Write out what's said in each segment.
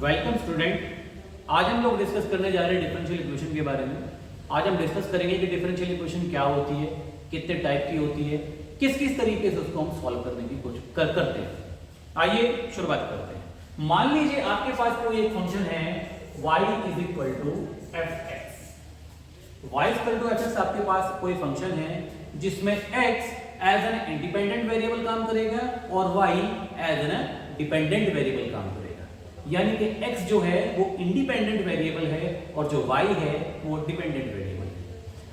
Welcome student. आज हम लोग डिस्कस करने जा रहे हैं डिफरेंशियल इक्वेशन के बारे में। आज हम डिस्कस करेंगे कि डिफरेंशियल इक्वेशन क्या होती है, कितने टाइप की होती है, किस किस तरीके से उसको हम सॉल्व करने की कोशिश करते हैं। आइए शुरुआत करते हैं। मान लीजिए आपके पास कोई एक फंक्शन है y is equal to fx। y equal to fx आपके पास कोई फंक्शन है जिसमें x as an independent variable काम करेगा और y as an dependent variable काम करेगा। यानी कि x जो है वो इंडिपेंडेंट वेरिएबल है और जो y है वो डिपेंडेंट वेरिएबल है।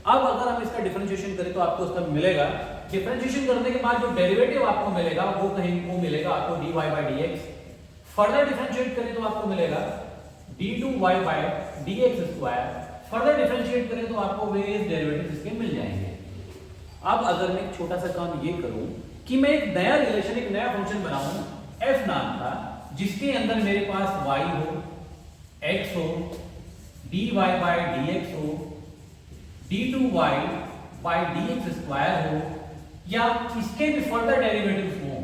अब अगर हम इसका डिफरेंशिएशन करें तो आपको उसका मिलेगा, डिफरेंशिएशन करने के बाद जो डेरिवेटिव आपको मिलेगा वो मिलेगा आपको dy by dx। Further differentiate करें तो आपको मिलेगा d2y by dx square. Further differentiate करें तो आपको वेरियस डेरिवेटिव्स इसके मिल जाएंगे। अब अगर मैं एक छोटा सा काम ये करूं कि मैं एक नया रिलेशन, एक नया फंक्शन बनाऊं f नाम का, जिसके अंदर मेरे पास y हो, x हो, dy by dx हो, d2y by dx स्क्वायर हो, या इसके भी फर्दर डेरिवेटिव्स हो।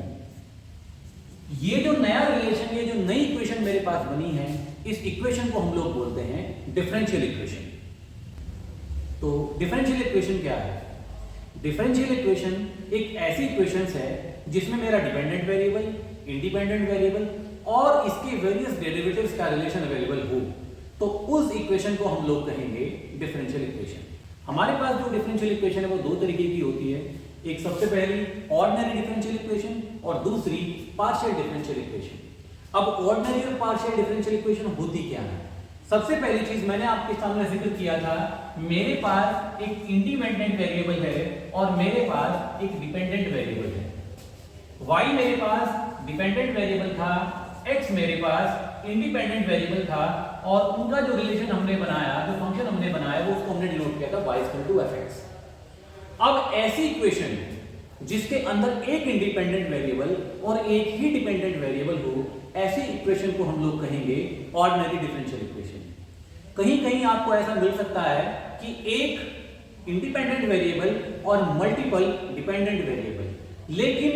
ये जो नया रिलेशन, ये जो नई इक्वेशन मेरे पास बनी है, इस इक्वेशन को हम लोग बोलते हैं डिफरेंशियल इक्वेशन। तो डिफरेंशियल इक्वेशन क्या है? डिफरेंशियल इक्वेशन एक ऐसी इक्वेशन है जिसमें मेरा डिपेंडेंट वेरिएबल, इंडिपेंडेंट वेरिएबल और इसके वेरियस डेरिवेटिव्स का रिलेशन अवेलेबल हो, तो उस इक्वेशन को हम लोग कहेंगे डिफरेंशियल इक्वेशन। हमारे पास जो डिफरेंशियल इक्वेशन है वो दो तरीके की होती है। एक सबसे पहली ऑर्डिनरी डिफरेंशियल इक्वेशन और दूसरी पार्शियल डिफरेंशियल इक्वेशन। अब ऑर्डिनरी और पार्शियल डिफरेंशियल इक्वेशन होती क्या है? सबसे पहली चीज मैंने आपके सामने जिक्र किया था, मेरे पास एक इंडिपेंडेंट वेरिएबल है और मेरे पास एक डिपेंडेंट वेरिएबल है। y मेरे पास डिपेंडेंट वेरिएबल था, x मेरे पास इंडिपेंडेंट वेरिएबल था और उनका जो रिलेशन हमने बनाया, जो फंक्शन हमने बनाया, वो उसको हमने डिनोट किया था y इक्वल टू fx। अब ऐसी इक्वेशन जिसके अंदर एक इंडिपेंडेंट वेरिएबल और एक ही डिपेंडेंट वेरिएबल हो, ऐसी इक्वेशन को हम लोग कहेंगे ऑर्डिनरी डिफरेंशियल इक्वेशन। कहीं कहीं आपको ऐसा मिल सकता है कि एक इंडिपेंडेंट वेरिएबल और मल्टीपल डिपेंडेंट वेरिएबल, लेकिन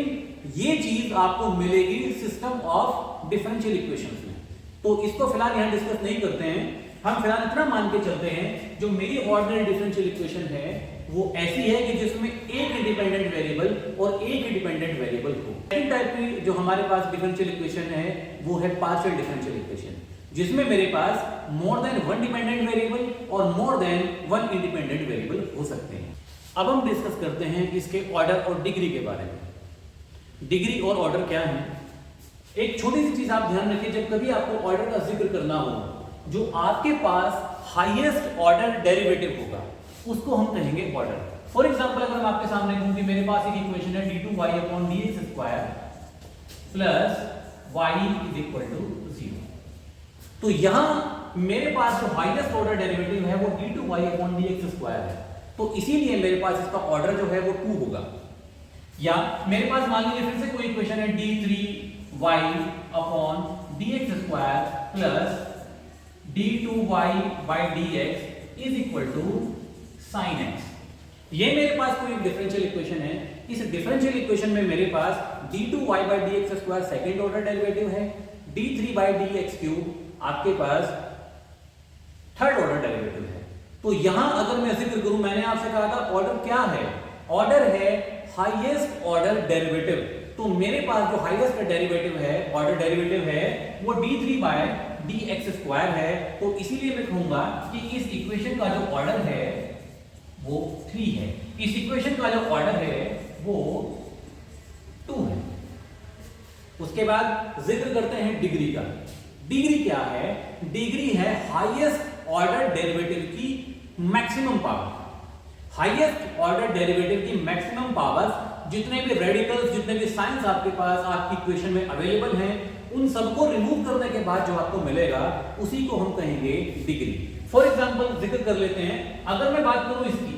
ये चीज आपको मिलेगी सिस्टम ऑफ डिफरेंशियल इक्वेशंस में। तो इसको फिलहाल यहां डिस्कस नहीं करते हैं। हम फिलहाल इतना मान के चलते हैं जो मेरी ऑर्डिनरी डिफरेंशियल इक्वेशन है वो ऐसी है कि जिसमें एक इंडिपेंडेंट वेरिएबल और एक ही डिपेंडेंट वेरिएबल हो। सेकंड टाइप की जो हमारे पास डिफरेंशियल इक्वेशन है वो है पार्शियल डिफरेंशियल इक्वेशन, जिसमें मेरे पास more than one dependent variable और more than one independent variable हो सकते हैं। अब हम डिस्कस करते हैं इसके ऑर्डर और डिग्री के बारे में। डिग्री और ऑर्डर क्या है? एक छोटी सी चीज आप ध्यान रखिए, जब कभी आपको ऑर्डर का जिक्र करना हो, जो आपके पास हाईएस्ट ऑर्डर डेरिवेटिव होगा उसको हम कहेंगे ऑर्डर। फॉर एग्जांपल अगर मैं आपके सामने कहूं कि मेरे पास एक इक्वेशन है d2y upon dx square plus y is equal to 0, तो यहां मेरे पास जो हाईएस्ट ऑर्डर डेरिवेटिव है वो d2y अपॉन dx स्क्वायर है, तो इसीलिए मेरे पास इसका ऑर्डर जो है वो 2 होगा। या मेरे पास मान लीजिए फिर से कोई इक्वेशन है d3y upon dx square plus d2y by dx is equal to sin x। ये मेरे पास कोई डिफरेंशियल इक्वेशन है। इस डिफरेंशियल इक्वेशन में मेरे पास d2y by dx square second order derivative है, d3 by dx क्यूब आपके पास थर्ड ऑर्डर डेरिवेटिव है। तो यहां अगर मैं जिक्र करूं, मैंने आपसे कहा था ऑर्डर क्या है? ऑर्डर है हाईएस्ट ऑर्डर डेरिवेटिव। तो मेरे पास जो हाईएस्ट डेरिवेटिव है, ऑर्डर डेरिवेटिव है, वो d3 by dx स्क्वायर है। तो इसीलिए मैं कहूंगा कि इस इक्वेशन का जो ऑर्डर है वो 3 है, इस इक्वेशन का जो ऑर्डर है वो 2 है। उसके बाद जिक्र करते हैं डिग्री का। डिग्री क्या है? डिग्री है हाईएस्ट ऑर्डर डेरिवेटिव की maximum power. Highest order derivative की मैक्सिमम पावर, जितने भी रेडिकल्स, जितने भी साइंस आपके पास आपकी इक्वेशन में अवेलेबल हैं, उन सबको रिमूव करने के बाद जो आपको मिलेगा उसी को हम कहेंगे डिग्री। फॉर एग्जांपल जिक्र कर लेते हैं, अगर मैं बात करूं इसकी,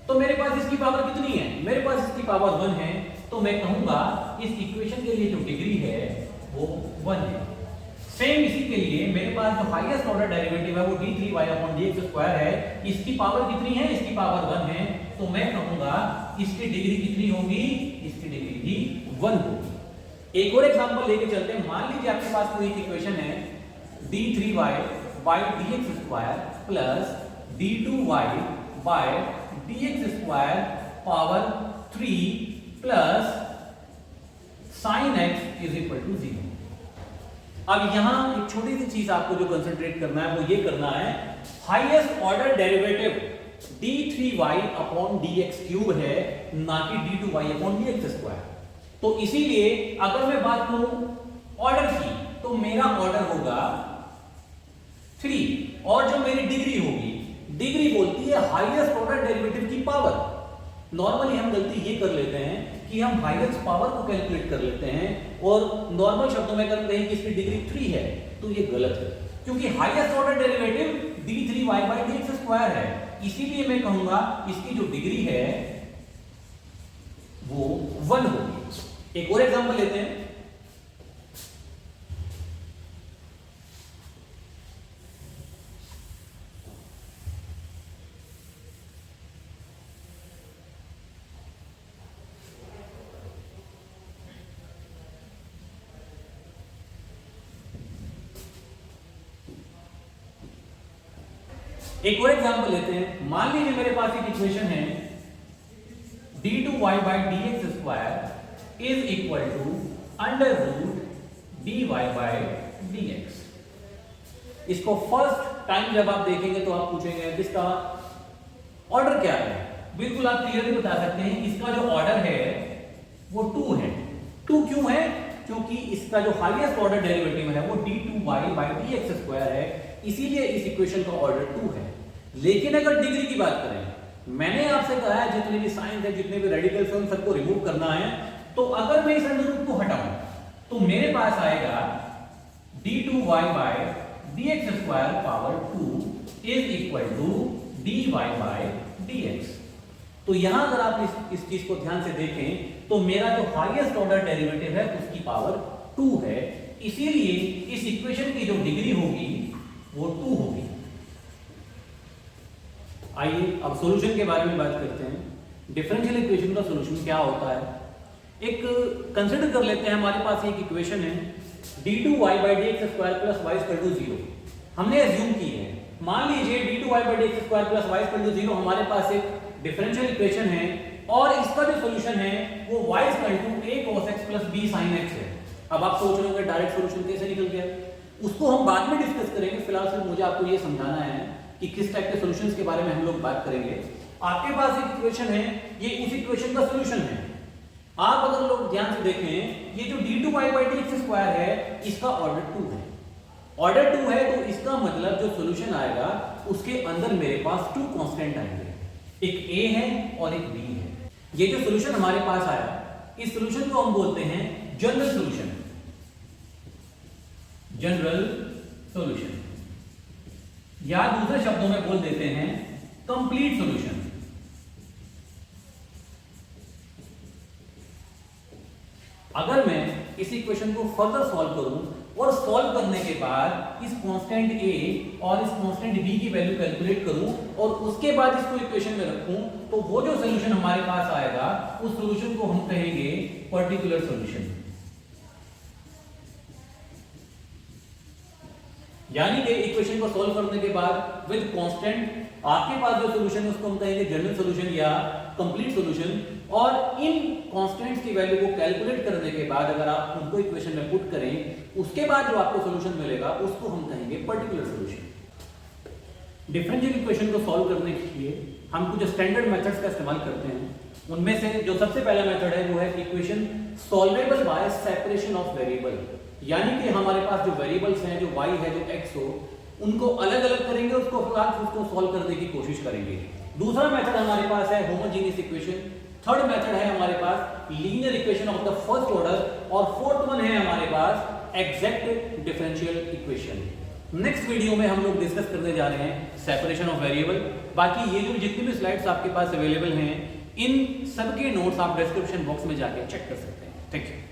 तो मेरे पास इसकी पावर कितनी है? मेरे पास इसकी पावर 1 है, तो मैं कहूंगा इस इक्वेशन के लिए जो डिग्री है वो 1 है। सेम इसी के लिए मेरे पास जो हाईएस्ट ऑर्डर डेरिवेटिव है वो d3y अपॉन dx स्क्वायर है, इसकी पावर कितनी है? इसकी पावर 1 है, तो मैं कहूंगा इसकी डिग्री कितनी होगी? इसकी डिग्री भी 1 होगी। एक और एग्जांपल लेके चलते हैं। मान लीजिए आपके पास कोई इक्वेशन है d3y by dx square plus d2y by dx square power 3 plus sin x is equal to 0। अब यहां एक छोटी सी चीज आपको जो कंसंट्रेट करना है वो ये करना है, highest order derivative d3y upon dx cube है, ना कि d2y अपॉन dx स्क्वायर। तो इसीलिए अगर मैं बात करूं ऑर्डर की, तो मेरा ऑर्डर होगा 3, और जो मेरी डिग्री होगी, डिग्री बोलती है हाईएस्ट ऑर्डर डेरिवेटिव की पावर। नॉर्मली हम गलती ये कर लेते हैं कि हम हाईएस्ट पावर को कैलकुलेट कर लेते हैं और नॉर्मल शब्दों में करते हैं कि इसकी डिग्री 3 है, तो ये गलत है, क्योंकि highest order derivative d3y by dx square है। इसीलिए मैं कहूंगा इसकी जो डिग्री है वो 1 होगी। एक और एग्जांपल लेते हैं। एक और एग्जांपल लेते हैं। मान लीजिए मेरे पास एक इक्वेशन है d2y by dx square is equal to under root dy by dx। इसको फर्स्ट टाइम जब आप देखेंगे तो आप पूछेंगे इसका ऑर्डर क्या है। बिल्कुल आप क्लियरली बता सकते हैं इसका जो ऑर्डर है वो 2 है। 2 क्यों है? क्योंकि इसका जो हाईएस्ट ऑर्डर डेरिवेटिव है वो d2y by dx स्क्वायर है, इसीलिए इस इक्वेशन का ऑर्डर 2 है। लेकिन अगर डिग्री की बात करें, मैंने आपसे कहा है जितने भी साइंस है, जितने भी रेडिकल्स हैं, उन सबको रिमूव करना है। तो अगर मैं इस अंडर रूट को हटाऊं तो मेरे पास आएगा d2y by dx square power 2 is equal to dy by dx। तो यहां अगर आप इस चीज को ध्यान से देखें तो मेरा जो हाईएस्ट ऑर्डर डेरिवेटिव है उसकी पावर 2 है, इसीलिए इस इक्वेशन की जो डिग्री होगी वो 2 होगी। आइए अब सॉल्यूशन के बारे में बात करते हैं। डिफरेंशियल इक्वेशन का सॉल्यूशन क्या होता है, एक कंसीडर कर लेते हैं। हमारे पास एक इक्वेशन है d2y by dx square plus y equal to 0। हमने एज्यूम की है, मान लीजिए d2y by dx square plus y equal to 0 हमारे पास एक डिफरेंशियल इक्वेशन है और इसका जो सॉल्यूशन है वो y equal to a cos x प्लस b sin x है। अब आप सोच रहे होंगे डायरेक्ट सॉल्यूशन कैसे निकल गया, उसको हम बाद में डिस्कस करेंगे। फिलहाल सिर्फ मुझे आपको ये समझाना है कि किस टाइप के सॉल्यूशंस के बारे में हम लोग बात करेंगे। आपके पास एक इक्वेशन है, ये उस इक्वेशन का सॉल्यूशन है। आप अगर लोग ध्यान से देखें, ये जो d2y by dx स्क्वायर है इसका ऑर्डर 2 है। ऑर्डर 2 है तो इसका मतलब जो सॉल्यूशन आएगा उसके अंदर मेरे पास 2 कांस्टेंट आएंगे, एक a है और एक b है। ये जो सॉल्यूशन हमारे पास आया, इस सॉल्यूशन को हम बोलते हैं जनरल सॉल्यूशन। जनरल सॉल्यूशन या दूसरे शब्दों में बोल देते हैं कंप्लीट सॉल्यूशन। अगर मैं इस इक्वेशन को फर्दर सॉल्व करूं और सॉल्व करने के बाद इस कांस्टेंट a और इस कांस्टेंट b की वैल्यू कैलकुलेट करूं और उसके बाद इसको इक्वेशन में रखूं, तो वो जो सॉल्यूशन हमारे पास आएगा उस सॉल्यूशन को हम कहेंगे पर्टिकुलर सॉल्यूशन। यानी कि इक्वेशन को सॉल्व करने के बाद विद कांस्टेंट आपके पास जो सॉल्यूशन है उसको हम कहेंगे जनरल सॉल्यूशन या कंप्लीट सॉल्यूशन। और इन कांस्टेंट्स की वैल्यू को कैलकुलेट करने के बाद अगर आप उनको इक्वेशन में पुट करें, उसके बाद जो आपको सॉल्यूशन मिलेगा उसको हम कहेंगे पर्टिकुलर सॉल्यूशन। डिफरेंशियल इक्वेशन को सॉल्व करने के लिए हम कुछ स्टैंडर्ड मेथड्स का इस्तेमाल करते हैं। उनमें से जो सबसे पहला मेथड है वो है equation solvable by separation of variable. यानी कि हमारे पास जो वेरिएबल्स हैं, जो y है, जो x हो, उनको अलग अलग करेंगे, उसको सॉल्व करने की कोशिश करेंगे। दूसरा मेथड हमारे पास है होमोजेनियस इक्वेशन। थर्ड मेथड है हमारे पास linear equation of the first order और फोर्थ वन है हमारे पास exact differential equation. Next video में हम लोग डिस्कस करने जा रहे हैं सेपरेशन ऑफ वेरिएबल। बाकी ये जो जितनी भी स्लाइड्स आपके पास अवेलेबल हैं, इन सबके नोट्स आप डिस्क्रिप्शन बॉक्स में जाके चेक कर सकते हैं। Thank you.